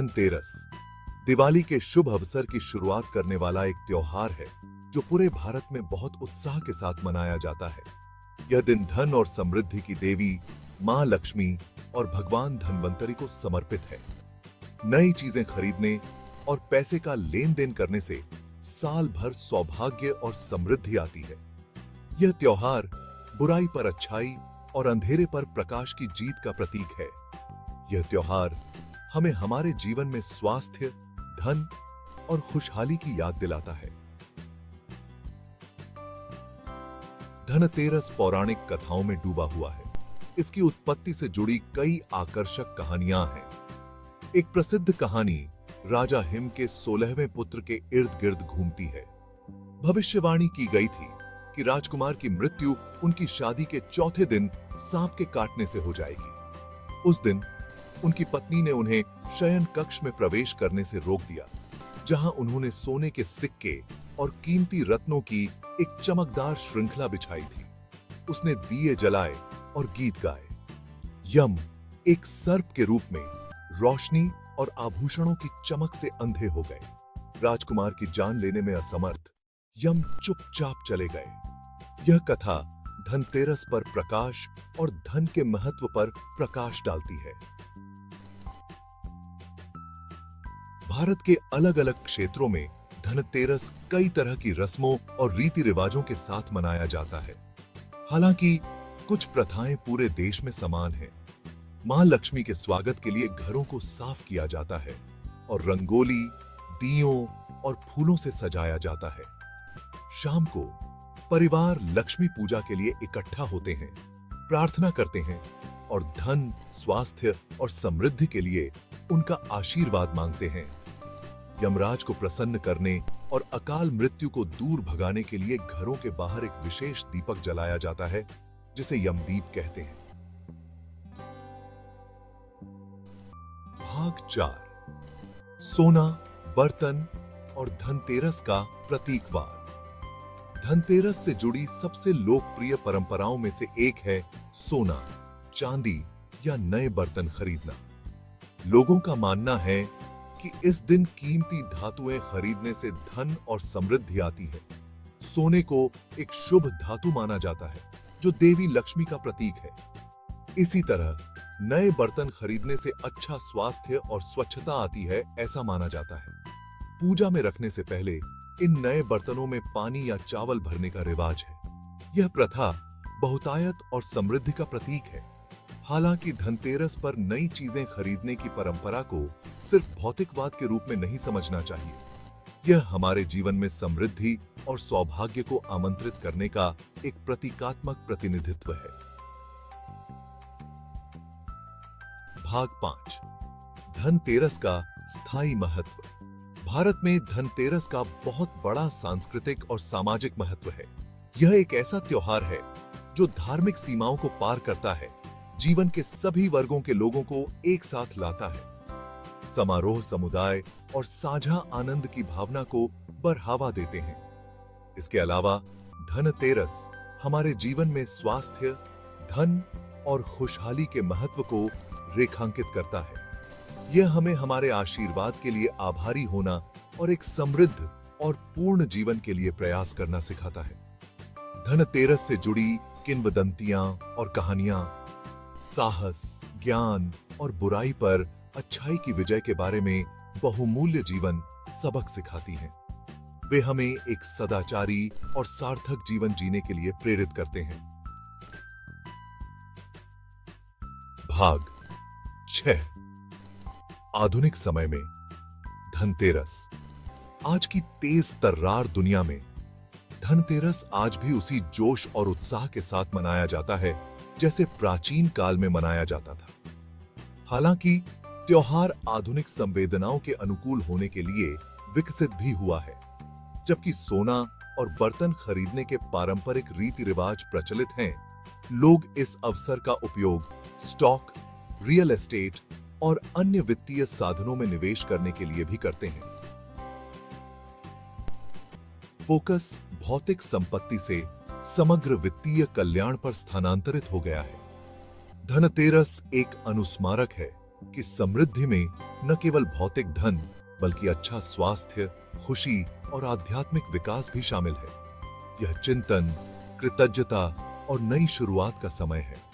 धनतेरस दिवाली के शुभ अवसर की शुरुआत करने वाला एक त्योहार है जो पूरे भारत में बहुत उत्साह के साथ मनाया जाता है। यह दिन धन और समृद्धि की देवी मां लक्ष्मी और भगवान धन्वंतरी को समर्पित है। नई चीजें खरीदने और पैसे का लेन देन करने से साल भर सौभाग्य और समृद्धि आती है। यह त्योहार बुराई पर अच्छाई और अंधेरे पर प्रकाश की जीत का प्रतीक है। यह त्योहार हमें हमारे जीवन में स्वास्थ्य, धन और खुशहाली की याद दिलाता है। धनतेरस पौराणिक कथाओं में डूबा हुआ है। इसकी उत्पत्ति से जुड़ी कई आकर्षक कहानियां हैं। एक प्रसिद्ध कहानी राजा हिम के 16वें पुत्र के इर्द गिर्द घूमती है। भविष्यवाणी की गई थी कि राजकुमार की मृत्यु उनकी शादी के चौथे दिन सांप के काटने से हो जाएगी। उस दिन उनकी पत्नी ने उन्हें शयन कक्ष में प्रवेश करने से रोक दिया, जहां उन्होंने सोने के सिक्के और कीमती रत्नों की एक चमकदार श्रृंखला बिछाई थी। उसने दिए जलाए और गीत गाए। यम एक सर्प के रूप में रोशनी और आभूषणों की चमक से अंधे हो गए। राजकुमार की जान लेने में असमर्थ यम चुपचाप चले गए। यह कथा धनतेरस पर प्रकाश और धन के महत्व पर प्रकाश डालती है। भारत के अलग अलग क्षेत्रों में धनतेरस कई तरह की रस्मों और रीति रिवाजों के साथ मनाया जाता है। हालांकि कुछ प्रथाएं पूरे देश में समान हैं। मां लक्ष्मी के स्वागत के लिए घरों को साफ किया जाता है और रंगोली, दियों और फूलों से सजाया जाता है। शाम को परिवार लक्ष्मी पूजा के लिए इकट्ठा होते हैं, प्रार्थना करते हैं और धन, स्वास्थ्य और समृद्धि के लिए उनका आशीर्वाद मांगते हैं। यमराज को प्रसन्न करने और अकाल मृत्यु को दूर भगाने के लिए घरों के बाहर एक विशेष दीपक जलाया जाता है, जिसे यमदीप कहते हैं। भाग 4 सोना, बर्तन और धनतेरस का प्रतीकवाद। धनतेरस से जुड़ी सबसे लोकप्रिय परंपराओं में से एक है सोना, चांदी या नए बर्तन खरीदना। लोगों का मानना है कि इस दिन कीमती धातुएं खरीदने से धन और समृद्धि आती है। सोने को एक शुभ धातु माना जाता है, जो देवी लक्ष्मी का प्रतीक है। इसी तरह नए बर्तन खरीदने से अच्छा स्वास्थ्य और स्वच्छता आती है, ऐसा माना जाता है। पूजा में रखने से पहले इन नए बर्तनों में पानी या चावल भरने का रिवाज है। यह प्रथा बहुतायत और समृद्धि का प्रतीक है। हालांकि धनतेरस पर नई चीजें खरीदने की परंपरा को सिर्फ भौतिकवाद के रूप में नहीं समझना चाहिए। यह हमारे जीवन में समृद्धि और सौभाग्य को आमंत्रित करने का एक प्रतीकात्मक प्रतिनिधित्व है। भाग 5 धनतेरस का स्थायी महत्व। भारत में धनतेरस का बहुत बड़ा सांस्कृतिक और सामाजिक महत्व है। यह एक ऐसा त्योहार है जो धार्मिक सीमाओं को पार करता है, जीवन के सभी वर्गों के लोगों को एक साथ लाता है। समारोह, समुदाय और साझा आनंद की भावना को बढ़ावा देते हैं। इसके अलावा धनतेरस हमारे जीवन में स्वास्थ्य, धन और खुशहाली के महत्व को रेखांकित करता है। यह हमें हमारे आशीर्वाद के लिए आभारी होना और एक समृद्ध और पूर्ण जीवन के लिए प्रयास करना सिखाता है। धनतेरस से जुड़ी किंवदंतियां और कहानियां साहस, ज्ञान और बुराई पर अच्छाई की विजय के बारे में बहुमूल्य जीवन सबक सिखाती हैं। वे हमें एक सदाचारी और सार्थक जीवन जीने के लिए प्रेरित करते हैं। भाग 6 आधुनिक समय में धनतेरस। आज की तेज तर्रार दुनिया में धनतेरस आज भी उसी जोश और उत्साह के साथ मनाया जाता है जैसे प्राचीन काल में मनाया जाता था। हालांकि त्योहार आधुनिक संवेदनाओं के अनुकूल होने के लिए विकसित भी हुआ है। जबकि सोना और बर्तन खरीदने के पारंपरिक रीति रिवाज प्रचलित हैं, लोग इस अवसर का उपयोग स्टॉक, रियल एस्टेट और अन्य वित्तीय साधनों में निवेश करने के लिए भी करते हैं। फोकस भौतिक संपत्ति से समग्र वित्तीय कल्याण पर स्थानांतरित हो गया है। धनतेरस एक अनुस्मारक है कि समृद्धि में न केवल भौतिक धन बल्कि अच्छा स्वास्थ्य, खुशी और आध्यात्मिक विकास भी शामिल है। यह चिंतन, कृतज्ञता और नई शुरुआत का समय है।